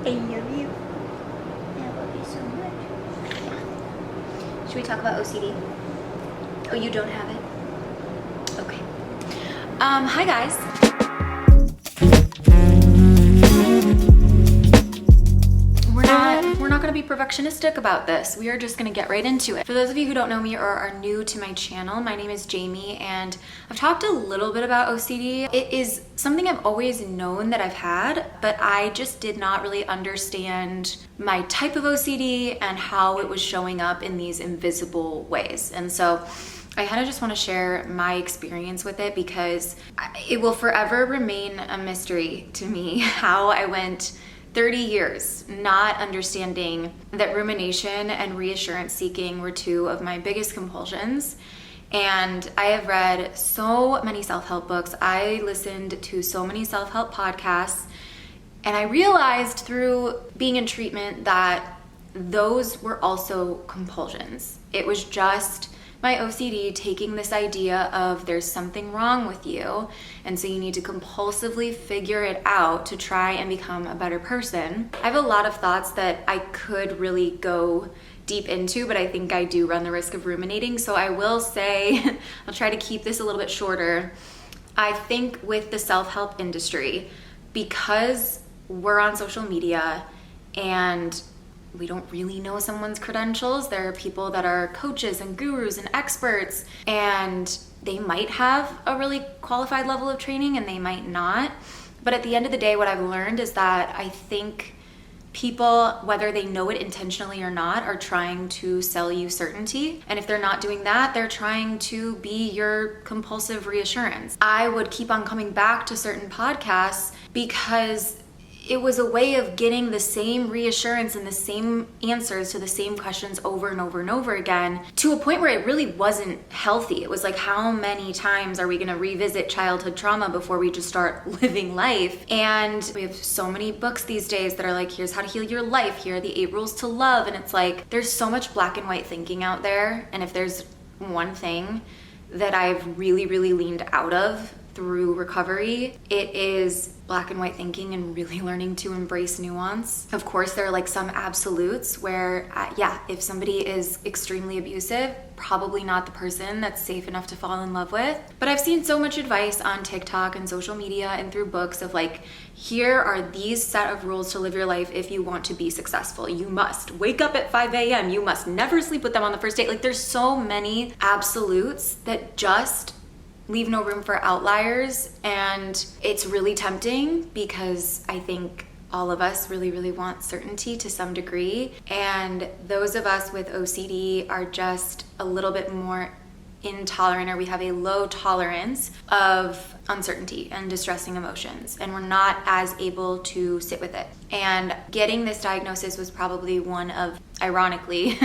I love you. I love you so much. Yeah. Should we talk about OCD? Oh, you don't have it? Okay. Hi guys. We're not going to be perfectionistic about this. We are just going to get right into it. For those of you who don't know me or are new to my channel, my name is Jami, and I've talked a little bit about OCD. It is something I've always known that I've had, but I just did not really understand my type of OCD and how it was showing up in these invisible ways. And so I kind of just want to share my experience with it because it will forever remain a mystery to me how I went 30 years not understanding that rumination and reassurance seeking were two of my biggest compulsions. And I have read so many self-help books. I listened to so many self-help podcasts, and I realized through being in treatment that those were also compulsions. It was just my OCD taking this idea of there's something wrong with you, and so you need to compulsively figure it out to try and become a better person. I have a lot of thoughts that I could really go deep into, but I think I do run the risk of ruminating, so I will say, I'll try to keep this a little bit shorter. I think with the self-help industry, because we're on social media and we don't really know someone's credentials. There are people that are coaches and gurus and experts, and they might have a really qualified level of training and they might not. But at the end of the day, what I've learned is that I think people, whether they know it intentionally or not, are trying to sell you certainty. And if they're not doing that, they're trying to be your compulsive reassurance. I would keep on coming back to certain podcasts because it was a way of getting the same reassurance and the same answers to the same questions over and over and over again, to a point where it really wasn't healthy. It was like, how many times are we going to revisit childhood trauma before we just start living life? And we have so many books these days that are like, here's how to heal your life. Here are the 8 rules to love. And it's like, there's so much black and white thinking out there. And if there's one thing that I've really, really leaned out of through recovery, it is black and white thinking and really learning to embrace nuance. Of course, there are like some absolutes where, if somebody is extremely abusive, probably not the person that's safe enough to fall in love with. But I've seen so much advice on TikTok and social media and through books of like, here are these set of rules to live your life if you want to be successful. You must wake up at 5 a.m. You must never sleep with them on the first date. Like, there's so many absolutes that just leave no room for outliers, and it's really tempting because I think all of us really, really want certainty to some degree, and those of us with OCD are just a little bit more intolerant, or we have a low tolerance of uncertainty and distressing emotions, and we're not as able to sit with it. And getting this diagnosis was probably one of, ironically,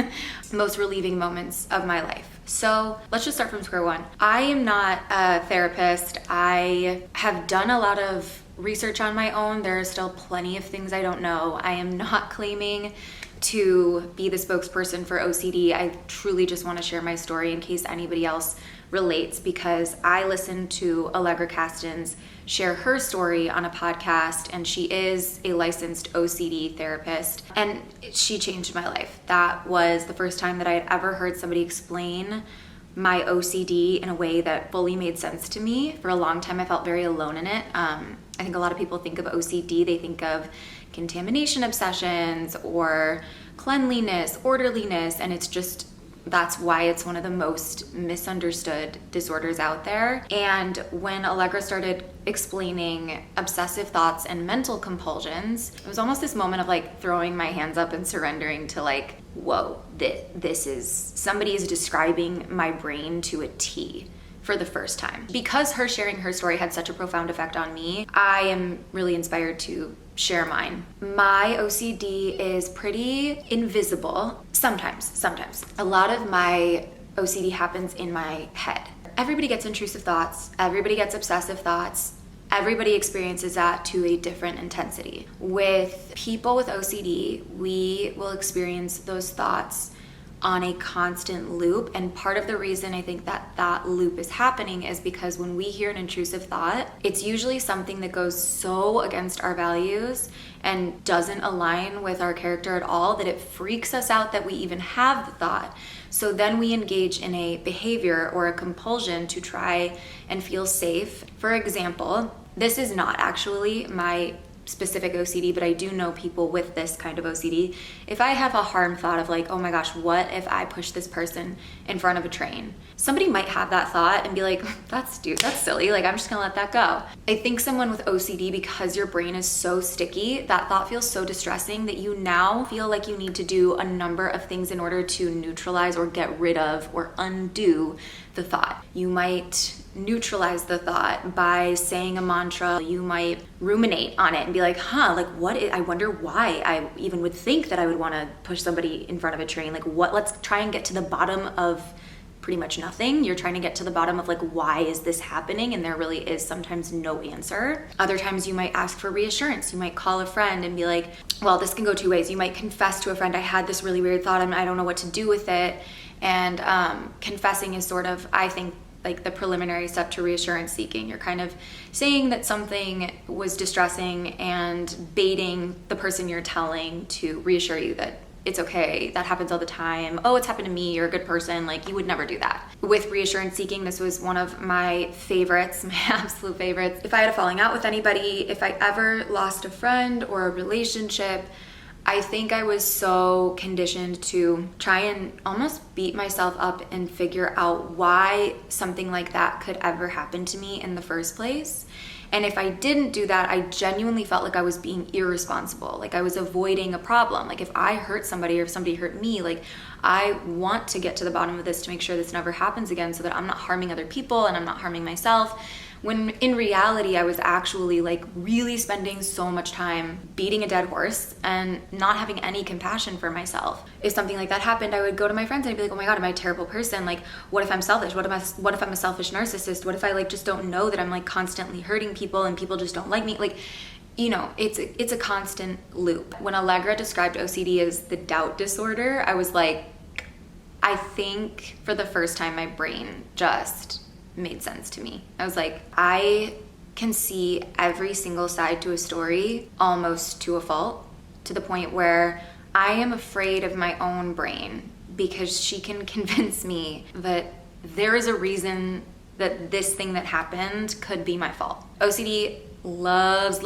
most relieving moments of my life. So let's just start from square one. I am not a therapist. I have done a lot of research on my own. There are still plenty of things I don't know. I am not claiming to be the spokesperson for OCD. I truly just want to share my story in case anybody else relates, because I listened to Allegra Caston's share her story on a podcast, and she is a licensed OCD therapist, and she changed my life. That was the first time that I had ever heard somebody explain my OCD in a way that fully made sense to me. For a long time, I felt very alone in it. I think a lot of people think of OCD, they think of contamination obsessions or cleanliness, orderliness, and it's just, that's why it's one of the most misunderstood disorders out there. And when Allegra started explaining obsessive thoughts and mental compulsions, it was almost this moment of like throwing my hands up and surrendering to like, whoa, this is, somebody is describing my brain to a T for the first time. Because her sharing her story had such a profound effect on me, I am really inspired to share mine. My OCD is pretty invisible. Sometimes. A lot of my OCD happens in my head. Everybody gets intrusive thoughts. Everybody gets obsessive thoughts. Everybody experiences that to a different intensity. With people with OCD, we will experience those thoughts on a constant loop. And part of the reason I think that that loop is happening is because when we hear an intrusive thought, it's usually something that goes so against our values and doesn't align with our character at all that it freaks us out that we even have the thought. So then we engage in a behavior or a compulsion to try and feel safe. For example, this is not actually my specific OCD, but I do know people with this kind of OCD. If I have a harm thought of like, oh my gosh, what if I push this person in front of a train? Somebody might have that thought and be like, that's silly, like I'm just gonna let that go. I think someone with OCD, because your brain is so sticky, that thought feels so distressing that you now feel like you need to do a number of things in order to neutralize or get rid of or undo the thought. You might neutralize the thought by saying a mantra. You might ruminate on it and be like, I wonder why I even would think that I would want to push somebody in front of a train. Like let's try and get to the bottom of pretty much nothing. You're trying to get to the bottom of like, why is this happening? And there really is sometimes no answer. Other times you might ask for reassurance. You might call a friend and be like, well, this can go two ways. You might confess to a friend, I had this really weird thought and I don't know what to do with it. And confessing is sort of, I think, like the preliminary step to reassurance seeking. You're kind of saying that something was distressing and baiting the person you're telling to reassure you that it's okay, that happens all the time. Oh, it's happened to me, you're a good person. Like you would never do that. With reassurance seeking, this was one of my favorites, my absolute favorites. If I had a falling out with anybody, if I ever lost a friend or a relationship, I think I was so conditioned to try and almost beat myself up and figure out why something like that could ever happen to me in the first place. And if I didn't do that, I genuinely felt like I was being irresponsible, like I was avoiding a problem. Like if I hurt somebody or if somebody hurt me, like I want to get to the bottom of this to make sure this never happens again so that I'm not harming other people and I'm not harming myself. When in reality, I was actually like really spending so much time beating a dead horse and not having any compassion for myself. If something like that happened, I would go to my friends and I'd be like, oh my God, am I a terrible person? Like, what if I'm selfish? What if I'm a selfish narcissist? What if I like just don't know that I'm like constantly hurting people and people just don't like me? Like, you know, it's a constant loop. When Allegra described OCD as the doubt disorder, I was like, I think for the first time, my brain just made sense to me. I was like, I can see every single side to a story almost to a fault, to the point where I am afraid of my own brain because she can convince me that there is a reason that this thing that happened could be my fault. OCD loves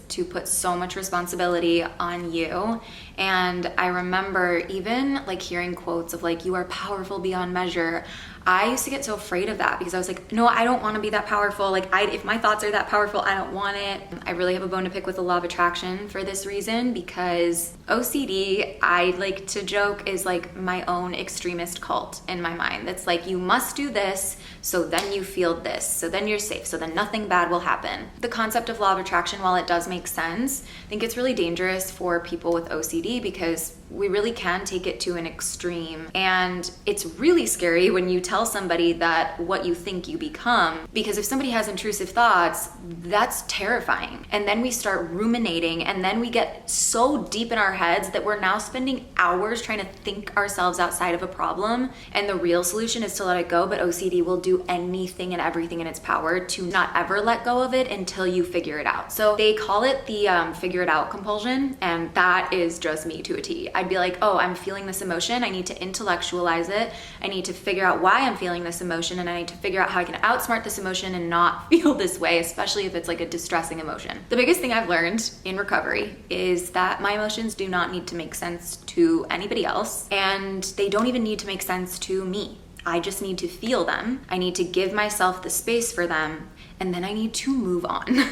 to put so much responsibility on you. And I remember even like hearing quotes of like, you are powerful beyond measure. I used to get so afraid of that because I was like, no, I don't want to be that powerful. Like if my thoughts are that powerful, I don't want it. I really have a bone to pick with the law of attraction for this reason, because OCD, I like to joke, is like my own extremist cult in my mind. That's like, you must do this, so then you feel this, so then you're safe, so then nothing bad will happen. The concept of law of attraction, while it does make sense, I think it's really dangerous for people with OCD because we really can take it to an extreme. And it's really scary when you tell somebody that what you think you become, because if somebody has intrusive thoughts, that's terrifying. And then we start ruminating, and then we get so deep in our heads that we're now spending hours trying to think ourselves outside of a problem. And the real solution is to let it go, but OCD will do anything and everything in its power to not ever let go of it until you figure it out. So they call it the figure it out compulsion, and that is just me to a T. I'd be like, oh, I'm feeling this emotion. I need to intellectualize it. I need to figure out why I'm feeling this emotion, and I need to figure out how I can outsmart this emotion and not feel this way, especially if it's like a distressing emotion. The biggest thing I've learned in recovery is that my emotions do not need to make sense to anybody else, and they don't even need to make sense to me. I just need to feel them. I need to give myself the space for them, and then I need to move on.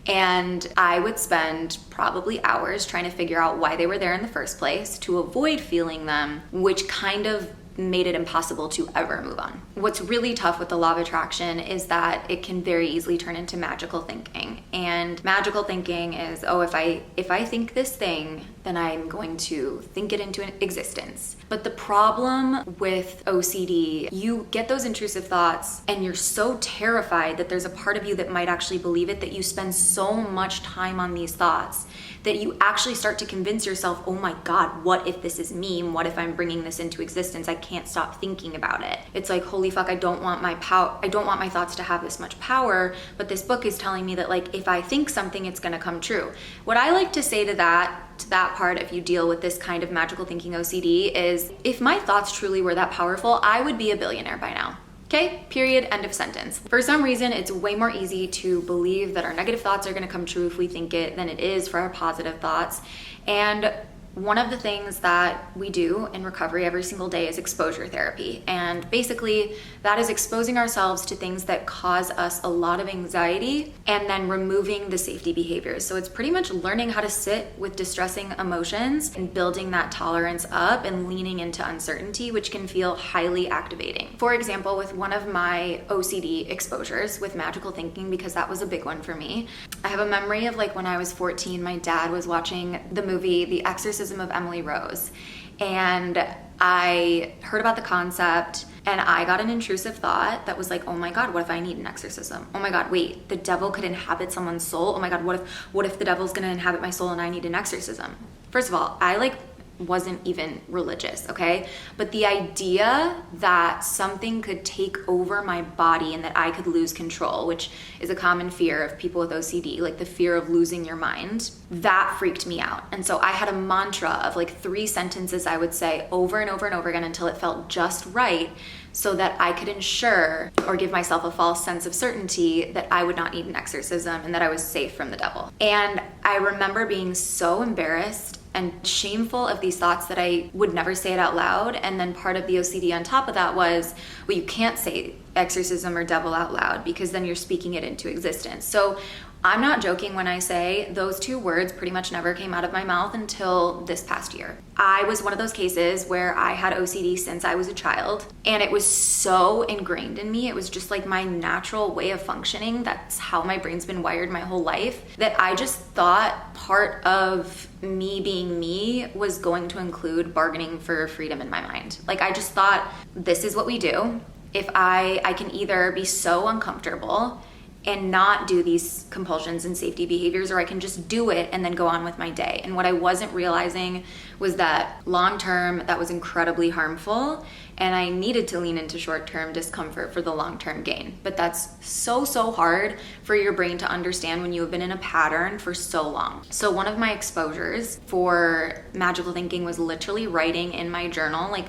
And I would spend probably hours trying to figure out why they were there in the first place to avoid feeling them, which kind of made it impossible to ever move on. What's really tough with the law of attraction is that it can very easily turn into magical thinking. And magical thinking is, oh, if I think this thing, then I'm going to think it into existence. But the problem with OCD, you get those intrusive thoughts and you're so terrified that there's a part of you that might actually believe it, that you spend so much time on these thoughts that you actually start to convince yourself, oh my God, what if this is me? And what if I'm bringing this into existence? I can't stop thinking about it. It's like, holy fuck, I don't want my thoughts to have this much power, but this book is telling me that like, if I think something, it's gonna come true. What I like to say to that part, if you deal with this kind of magical thinking OCD, is if my thoughts truly were that powerful, I would be a billionaire by now. Okay, period, end of sentence. For some reason, it's way more easy to believe that our negative thoughts are gonna come true if we think it than it is for our positive thoughts. And one of the things that we do in recovery every single day is exposure therapy. And basically, that is exposing ourselves to things that cause us a lot of anxiety and then removing the safety behaviors. So it's pretty much learning how to sit with distressing emotions and building that tolerance up and leaning into uncertainty, which can feel highly activating. For example, with one of my OCD exposures with magical thinking, because that was a big one for me, I have a memory of like when I was 14, my dad was watching the movie The Exorcism of Emily Rose, and I heard about the concept and I got an intrusive thought that was like, oh my God, what if I need an exorcism? Oh my God, wait, the devil could inhabit someone's soul? Oh my God, what if the devil's gonna inhabit my soul and I need an exorcism? First of all, I wasn't even religious, okay? But the idea that something could take over my body and that I could lose control, which is a common fear of people with OCD, like the fear of losing your mind, that freaked me out. And so I had a mantra of like 3 sentences I would say over and over and over again until it felt just right, so that I could ensure or give myself a false sense of certainty that I would not need an exorcism and that I was safe from the devil. And I remember being so embarrassed and shameful of these thoughts that I would never say it out loud. And then part of the OCD on top of that was, well, you can't say exorcism or devil out loud because then you're speaking it into existence. So I'm not joking when I say those 2 words pretty much never came out of my mouth until this past year. I was one of those cases where I had OCD since I was a child, and it was so ingrained in me. It was just like my natural way of functioning. That's how my brain's been wired my whole life, that I just thought part of me being me was going to include bargaining for freedom in my mind. Like I just thought, this is what we do. If I can either be so uncomfortable and not do these compulsions and safety behaviors, or I can just do it and then go on with my day. And what I wasn't realizing was that long term, that was incredibly harmful, and I needed to lean into short-term discomfort for the long-term gain. But that's so hard for your brain to understand when you have been in a pattern for so long. So one of my exposures for magical thinking was literally writing in my journal, like,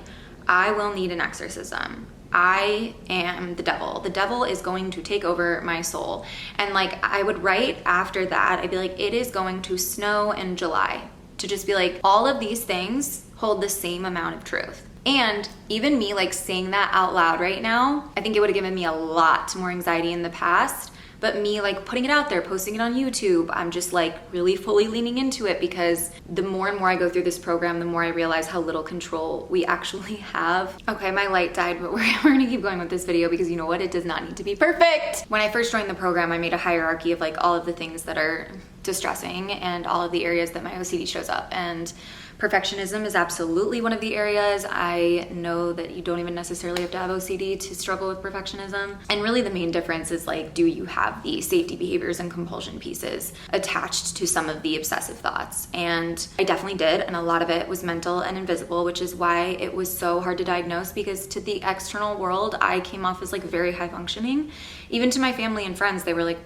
I will need an exorcism. I am the devil. The devil is going to take over my soul. And like, I would write after that, I'd be like, it is going to snow in July. To just be like, all of these things hold the same amount of truth. And even me like saying that out loud right now, I think it would have given me a lot more anxiety in the past. But me like putting it out there, posting it on YouTube, I'm just like really fully leaning into it, because the more and more I go through this program, the more I realize how little control we actually have. Okay, my light died, but we're gonna keep going with this video because you know what? It does not need to be perfect. When I first joined the program, I made a hierarchy of like all of the things that are distressing and all of the areas that my OCD shows up. And perfectionism is absolutely one of the areas. I know that you don't even necessarily have to have OCD to struggle with perfectionism. And really the main difference is like, do you have the safety behaviors and compulsion pieces attached to some of the obsessive thoughts? And I definitely did. And a lot of it was mental and invisible, which is why it was so hard to diagnose, because to the external world, I came off as like very high functioning. Even to my family and friends, they were like,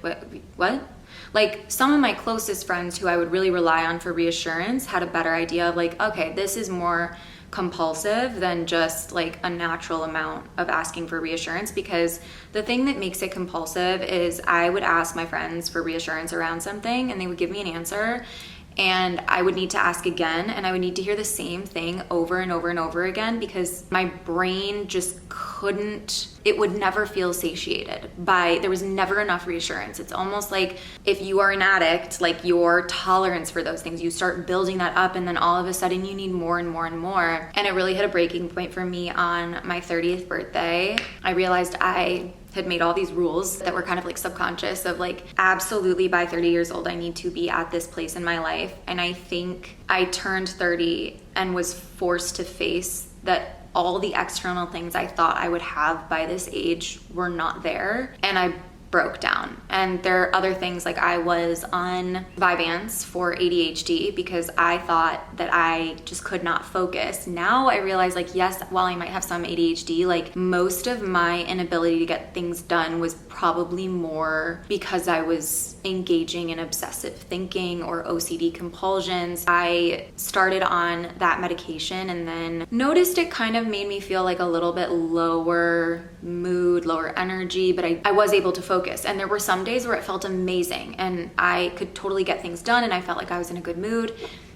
what? Like some of my closest friends who I would really rely on for reassurance had a better idea of like, okay, this is more compulsive than just like a natural amount of asking for reassurance. Because the thing that makes it compulsive is I would ask my friends for reassurance around something and they would give me an answer, and I would need to ask again, and I would need to hear the same thing over and over and over again, because my brain just it would never feel satiated there was never enough reassurance. It's almost like if you are an addict, like your tolerance for those things, you start building that up, and then all of a sudden you need more and more and more. And it really hit a breaking point for me on my 30th birthday. I realized I had made all these rules that were kind of like subconscious of like, absolutely by 30 years old, I need to be at this place in my life. And I think I turned 30 and was forced to face that all the external things I thought I would have by this age were not there. And I broke down. And there are other things, like I was on Vyvanse for ADHD because I thought that I just could not focus. Now I realize, like, yes, while I might have some ADHD, like most of my inability to get things done was probably more because I was engaging in obsessive thinking or OCD compulsions. I started on that medication and then noticed it kind of made me feel like a little bit lower mood, lower energy, but I was able to focus. And there were some days where it felt amazing and I could totally get things done and I felt like I was in a good mood.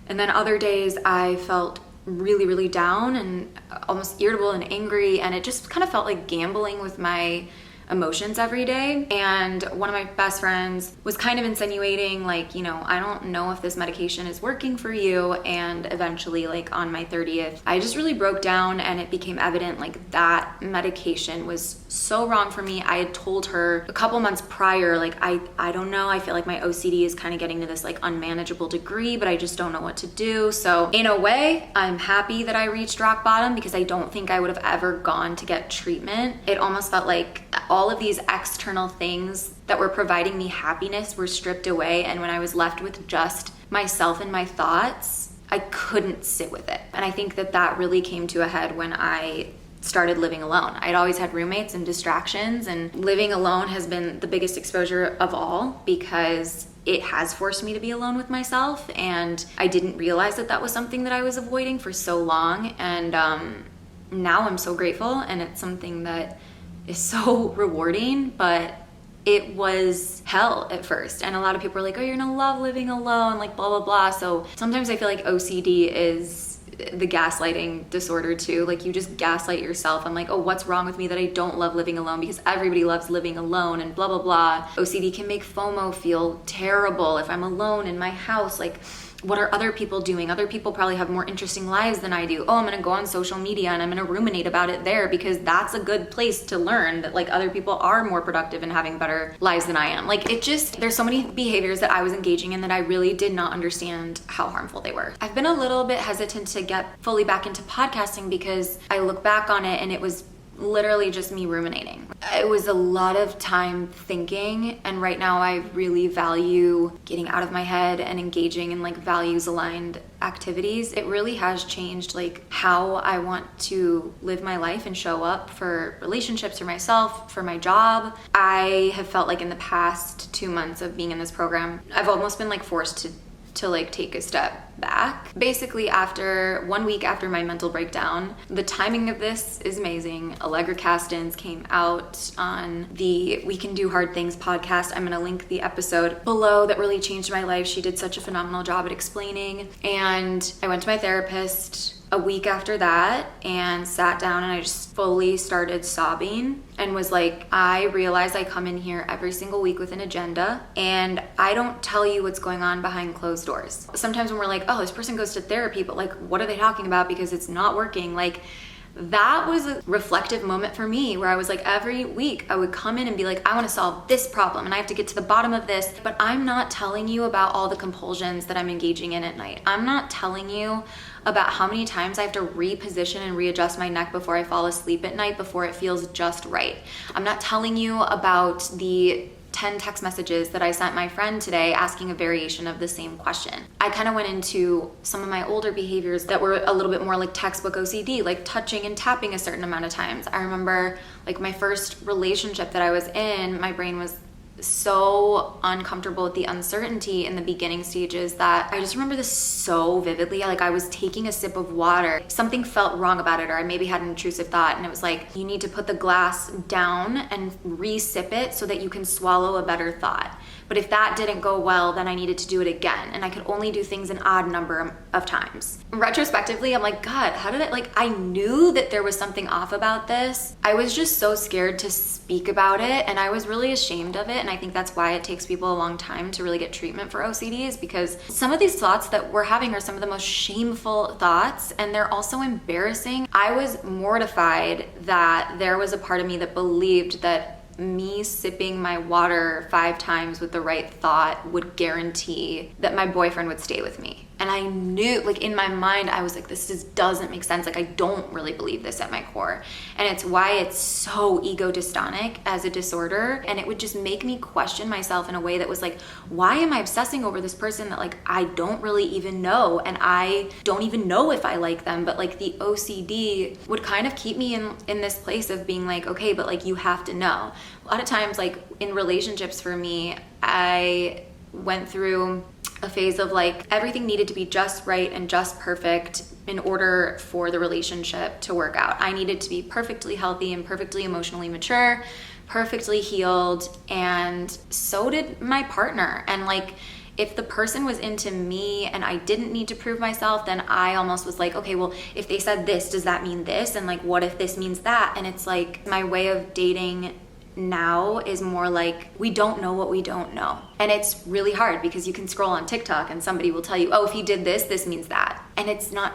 And then other days I felt really, really down and almost irritable and angry, and it just kind of felt like gambling with my emotions every day. And one of my best friends was kind of insinuating, like, you know, I don't know if this medication is working for you. And eventually, like on my 30th, I just really broke down and it became evident like that medication was so wrong for me. I had told her a couple months prior, like, I don't know, I feel like my OCD is kind of getting to this like unmanageable degree, but I just don't know what to do. So in a way, I'm happy that I reached rock bottom because I don't think I would have ever gone to get treatment. It almost felt like all of these external things that were providing me happiness were stripped away, and when I was left with just myself and my thoughts, I couldn't sit with it. And I think that that really came to a head when I started living alone. I'd always had roommates and distractions, and living alone has been the biggest exposure of all because it has forced me to be alone with myself, and I didn't realize that that was something that I was avoiding for so long. And now I'm so grateful, and it's something that is so rewarding, but it was hell at first. And a lot of people are like, oh, you're gonna love living alone, like blah, blah, blah. So sometimes I feel like OCD is the gaslighting disorder too. Like you just gaslight yourself. I'm like, oh, what's wrong with me that I don't love living alone because everybody loves living alone and blah, blah, blah. OCD can make FOMO feel terrible if I'm alone in my house. Like, what are other people doing? Other people probably have more interesting lives than I do. Oh, I'm gonna go on social media and I'm gonna ruminate about it there because that's a good place to learn that like other people are more productive and having better lives than I am. Like it just, there's so many behaviors that I was engaging in that I really did not understand how harmful they were. I've been a little bit hesitant to get fully back into podcasting because I look back on it and it was literally just me ruminating. It was a lot of time thinking, and right now I really value getting out of my head and engaging in like values aligned activities. It really has changed like how I want to live my life and show up for relationships, for myself, for my job. I have felt like in the past 2 months of being in this program, I've almost been like forced to like take a step back. Basically, after 1 week after my mental breakdown, the timing of this is amazing. Allegra Castens came out on the We Can Do Hard Things podcast. I'm gonna link the episode below that really changed my life. She did such a phenomenal job at explaining. And I went to my therapist a week after that and sat down and I just fully started sobbing and was like, I realize I come in here every single week with an agenda and I don't tell you what's going on behind closed doors. Sometimes when we're like, oh, this person goes to therapy, but like, what are they talking about because it's not working? Like, that was a reflective moment for me where I was like, every week I would come in and be like, I want to solve this problem and I have to get to the bottom of this, but I'm not telling you about all the compulsions that I'm engaging in at night. I'm not telling you about how many times I have to reposition and readjust my neck before I fall asleep at night before it feels just right. I'm not telling you about the 10 text messages that I sent my friend today asking a variation of the same question. I kind of went into some of my older behaviors that were a little bit more like textbook OCD, like touching and tapping a certain amount of times. I remember like my first relationship that I was in, my brain was so uncomfortable with the uncertainty in the beginning stages that I just remember this so vividly. Like I was taking a sip of water, something felt wrong about it, or I maybe had an intrusive thought, and it was like, you need to put the glass down and re-sip it so that you can swallow a better thought. But if that didn't go well, then I needed to do it again. And I could only do things an odd number of times. Retrospectively, I'm like, God, how did I knew that there was something off about this. I was just so scared to speak about it. And I was really ashamed of it. And I think that's why it takes people a long time to really get treatment for OCD, is because some of these thoughts that we're having are some of the most shameful thoughts. And they're also embarrassing. I was mortified that there was a part of me that believed that me sipping my water 5 times with the right thought would guarantee that my boyfriend would stay with me. And I knew, like in my mind, I was like, this just doesn't make sense. Like I don't really believe this at my core. And it's why it's so ego dystonic as a disorder. And it would just make me question myself in a way that was like, why am I obsessing over this person that like I don't really even know? And I don't even know if I like them. But like the OCD would kind of keep me in this place of being like, okay, but like you have to know. A lot of times, like in relationships for me, I went through a phase of like everything needed to be just right and just perfect in order for the relationship to work out. I needed to be perfectly healthy and perfectly emotionally mature, perfectly healed, and so did my partner. And like if the person was into me and I didn't need to prove myself, then I almost was like, okay, well, if they said this, does that mean this? And like, what if this means that? And it's like my way of dating now is more like we don't know what we don't know. And it's really hard because you can scroll on TikTok and somebody will tell you, oh, if he did this, this means that. And it's not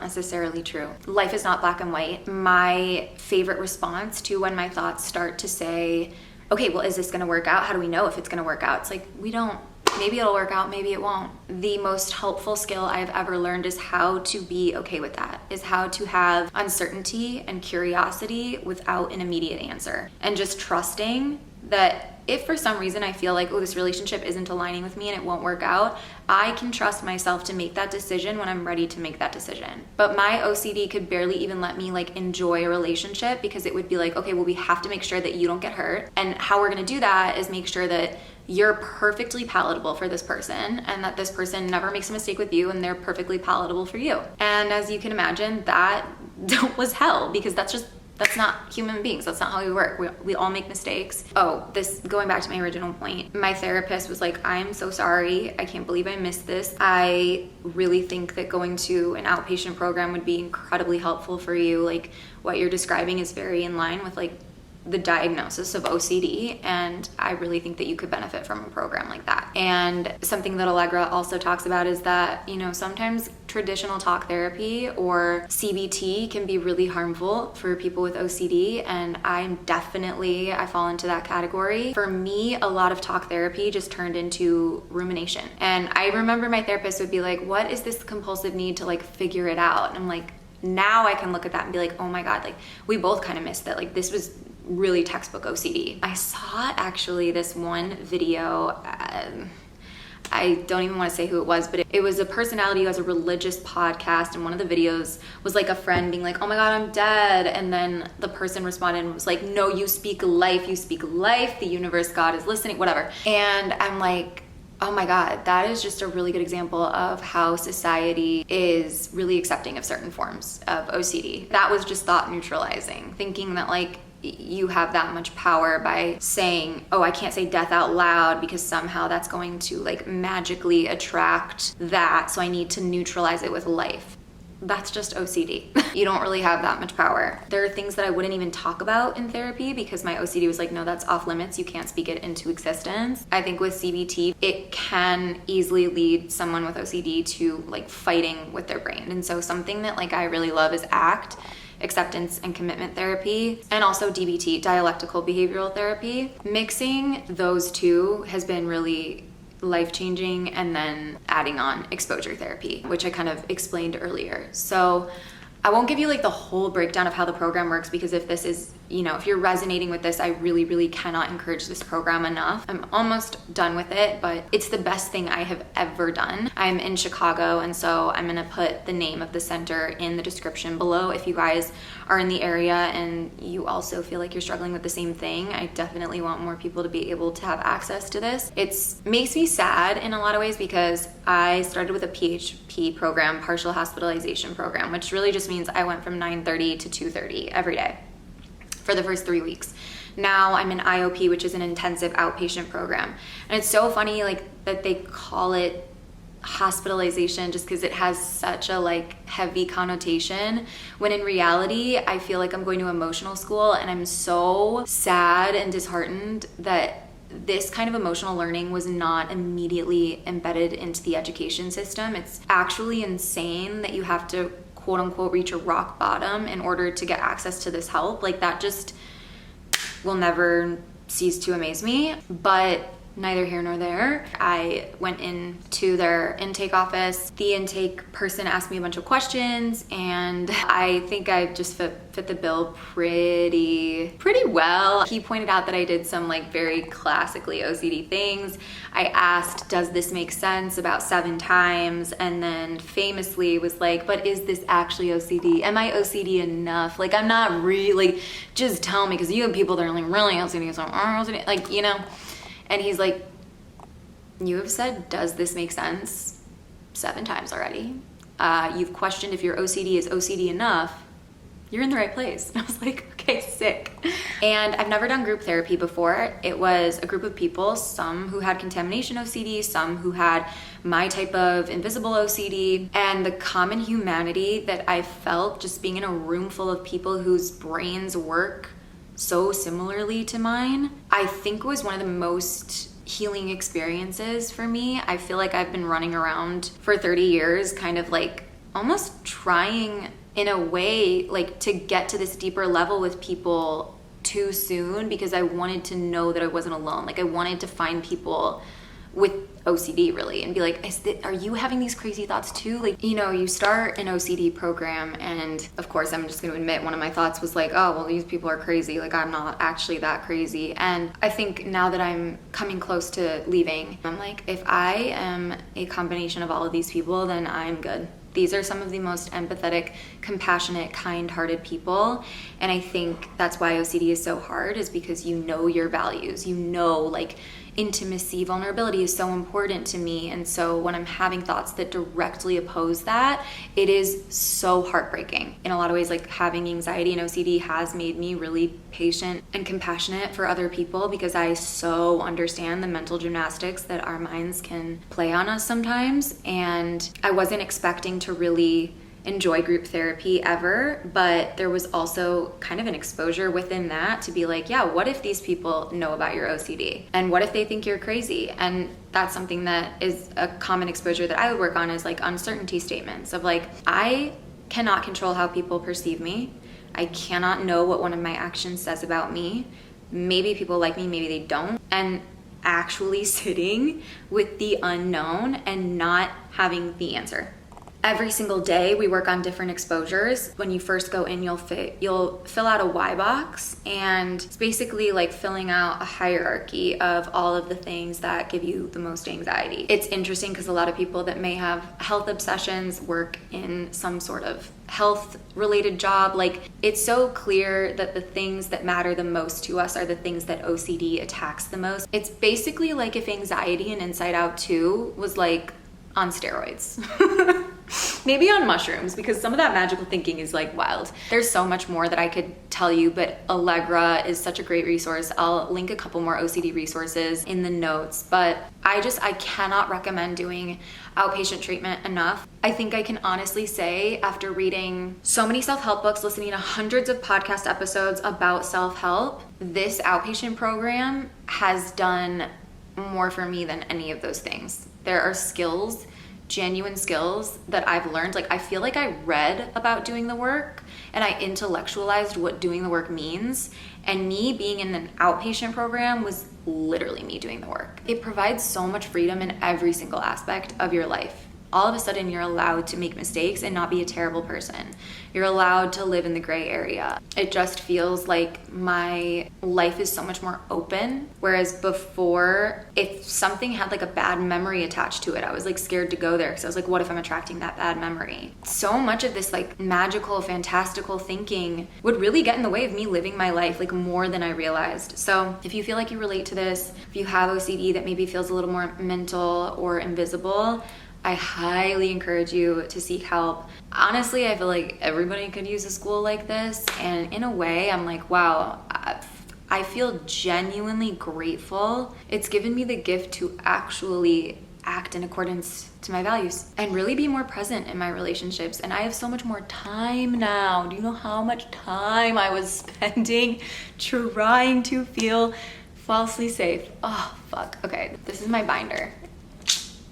necessarily true. Life is not black and white. My favorite response to when my thoughts start to say, okay, well, is this gonna work out? How do we know if it's gonna work out? It's like, we don't. Maybe it'll work out, maybe it won't. The most helpful skill I've ever learned is how to be okay with that, is how to have uncertainty and curiosity without an immediate answer. And just trusting that if for some reason I feel like, oh, this relationship isn't aligning with me and it won't work out, I can trust myself to make that decision when I'm ready to make that decision. But my OCD could barely even let me like enjoy a relationship because it would be like, okay, well, we have to make sure that you don't get hurt. And how we're gonna do that is make sure that you're perfectly palatable for this person and that this person never makes a mistake with you and they're perfectly palatable for you. And as you can imagine, that was hell because that's not human beings. That's not how we work. We all make mistakes. Oh, going back to my original point, my therapist was like, I'm so sorry. I can't believe I missed this. I really think that going to an outpatient program would be incredibly helpful for you. Like what you're describing is very in line with like the diagnosis of OCD, and I really think that you could benefit from a program like that. And something that Allegra also talks about is that, you know, sometimes traditional talk therapy or CBT can be really harmful for people with OCD, and I fall into that category. For me, a lot of talk therapy just turned into rumination. And I remember my therapist would be like, what is this compulsive need to like figure it out? And I'm like, now I can look at that and be like, oh my God, like we both kind of missed that. Like this was really textbook OCD. I saw actually this one video, I don't even want to say who it was, but it was a personality who has a religious podcast, and one of the videos was like a friend being like, oh my God, I'm dead. And then the person responded and was like, no, you speak life, the universe, God is listening, whatever. And I'm like, oh my God, that is just a really good example of how society is really accepting of certain forms of OCD. That was just thought neutralizing, thinking that like you have that much power by saying, oh, I can't say death out loud because somehow that's going to like magically attract that, so I need to neutralize it with life. That's just OCD. You don't really have that much power. There are things that I wouldn't even talk about in therapy because my OCD was like, no, that's off limits. You can't speak it into existence. I think with CBT, it can easily lead someone with OCD to like fighting with their brain. And so something that like I really love is ACT, acceptance and commitment therapy, and also DBT, dialectical behavioral therapy. Mixing those two has been really life-changing, and then adding on exposure therapy, which I kind of explained earlier. So I won't give you like the whole breakdown of how the program works because if this is, you know, if you're resonating with this, I really, really cannot encourage this program enough. I'm almost done with it, but it's the best thing I have ever done. I'm in Chicago, and so I'm gonna put the name of the center in the description below. If you guys are in the area and you also feel like you're struggling with the same thing, I definitely want more people to be able to have access to this. It makes me sad in a lot of ways because I started with a PHP program, partial hospitalization program, which really just means I went from 9:30 to 2:30 every day for the first 3 weeks. Now I'm in IOP, which is an intensive outpatient program. And it's so funny like that they call it hospitalization just because it has such a like heavy connotation, when in reality I feel like I'm going to emotional school, and I'm so sad and disheartened that this kind of emotional learning was not immediately embedded into the education system. It's actually insane that you have to quote unquote reach a rock bottom in order to get access to this help. Like that just will never cease to amaze me. But neither here nor there. I went into their intake office. The intake person asked me a bunch of questions, and I think I just fit the bill pretty well. He pointed out that I did some like very classically OCD things. I asked, does this make sense, about 7 times, and then famously was like, but is this actually OCD? Am I OCD enough? Like, I'm not really, just tell me, because you have people that are like really OCD, so I'm OCD, like, you know. And he's like, you have said, does this make sense, 7 times already. You've questioned if your OCD is OCD enough. You're in the right place. And I was like, okay, sick. And I've never done group therapy before. It was a group of people, some who had contamination OCD, some who had my type of invisible OCD. And the common humanity that I felt just being in a room full of people whose brains work so similarly to mine, I think was one of the most healing experiences for me. I feel like I've been running around for 30 years, kind of like almost trying in a way like to get to this deeper level with people too soon, because I wanted to know that I wasn't alone. Like I wanted to find people with OCD really and be like, are you having these crazy thoughts too? Like, you know, you start an OCD program, and of course I'm just going to admit one of my thoughts was like, oh well, these people are crazy, like I'm not actually that crazy. And I think now that I'm coming close to leaving, I'm like, if I am a combination of all of these people, then I'm good. These are some of the most empathetic, compassionate, kind-hearted people. And I think that's why OCD is so hard, is because you know your values. You know, like, intimacy, vulnerability is so important to me. And so when I'm having thoughts that directly oppose that, it is so heartbreaking. In a lot of ways, like having anxiety and OCD has made me really patient and compassionate for other people, because I so understand the mental gymnastics that our minds can play on us sometimes. And I wasn't expecting to really enjoy group therapy ever, but there was also kind of an exposure within that to be like, yeah, what if these people know about your OCD? And what if they think you're crazy? And that's something that is a common exposure that I would work on, is like uncertainty statements of like, I cannot control how people perceive me. I cannot know what one of my actions says about me. Maybe people like me, maybe they don't. And actually sitting with the unknown and not having the answer. Every single day we work on different exposures. When you first go in, you'll fill out a Y box, and it's basically like filling out a hierarchy of all of the things that give you the most anxiety. It's interesting because a lot of people that may have health obsessions work in some sort of health related job. Like, it's so clear that the things that matter the most to us are the things that OCD attacks the most. It's basically like if anxiety and Inside Out 2 was like on steroids. Maybe on mushrooms, because some of that magical thinking is like wild. There's so much more that I could tell you, but Allegra is such a great resource. I'll link a couple more OCD resources in the notes, but I cannot recommend doing outpatient treatment enough. I think I can honestly say, after reading so many self-help books, listening to hundreds of podcast episodes about self-help, this outpatient program has done more for me than any of those things. There are skills, genuine skills that I've learned. Like, I feel like I read about doing the work and I intellectualized what doing the work means. And me being in an outpatient program was literally me doing the work. It provides so much freedom in every single aspect of your life. All of a sudden, you're allowed to make mistakes and not be a terrible person. You're allowed to live in the gray area. It just feels like my life is so much more open. Whereas before, if something had like a bad memory attached to it, I was like scared to go there, because I was like, what if I'm attracting that bad memory? So much of this like magical, fantastical thinking would really get in the way of me living my life, like more than I realized. So if you feel like you relate to this, if you have OCD that maybe feels a little more mental or invisible, I highly encourage you to seek help. Honestly, I feel like everybody could use a school like this. And in a way, I'm like, wow, I feel genuinely grateful. It's given me the gift to actually act in accordance to my values and really be more present in my relationships. And I have so much more time now. Do you know how much time I was spending trying to feel falsely safe? Oh, fuck. Okay, this is my binder.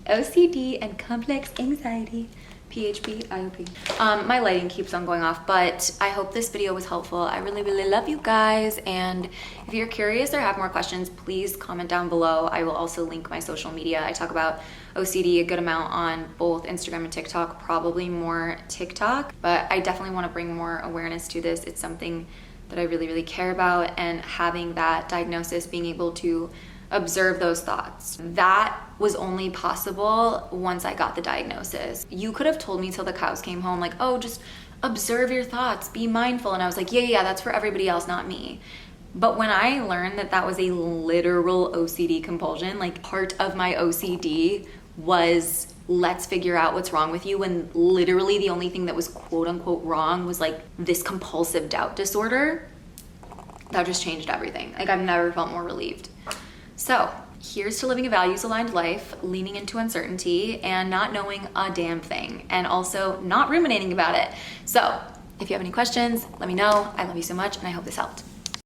OCD and complex anxiety, PHP, IOP. My lighting keeps on going off, but I hope this video was helpful. I really, really love you guys. And if you're curious or have more questions, please comment down below. I will also link my social media. I talk about OCD a good amount on both Instagram and TikTok, probably more TikTok, but I definitely want to bring more awareness to this. It's something that I really, really care about, and having that diagnosis, being able to observe those thoughts. That was only possible once I got the diagnosis. You could have told me till the cows came home, like, oh, just observe your thoughts, be mindful. And I was like, yeah, that's for everybody else, not me. But when I learned that that was a literal OCD compulsion, like part of my OCD was let's figure out what's wrong with you, when literally the only thing that was quote unquote wrong was like this compulsive doubt disorder, that just changed everything. Like I've never felt more relieved. So here's to living a values-aligned life, leaning into uncertainty and not knowing a damn thing, and also not ruminating about it. So if you have any questions, let me know. I love you so much, and I hope this helped.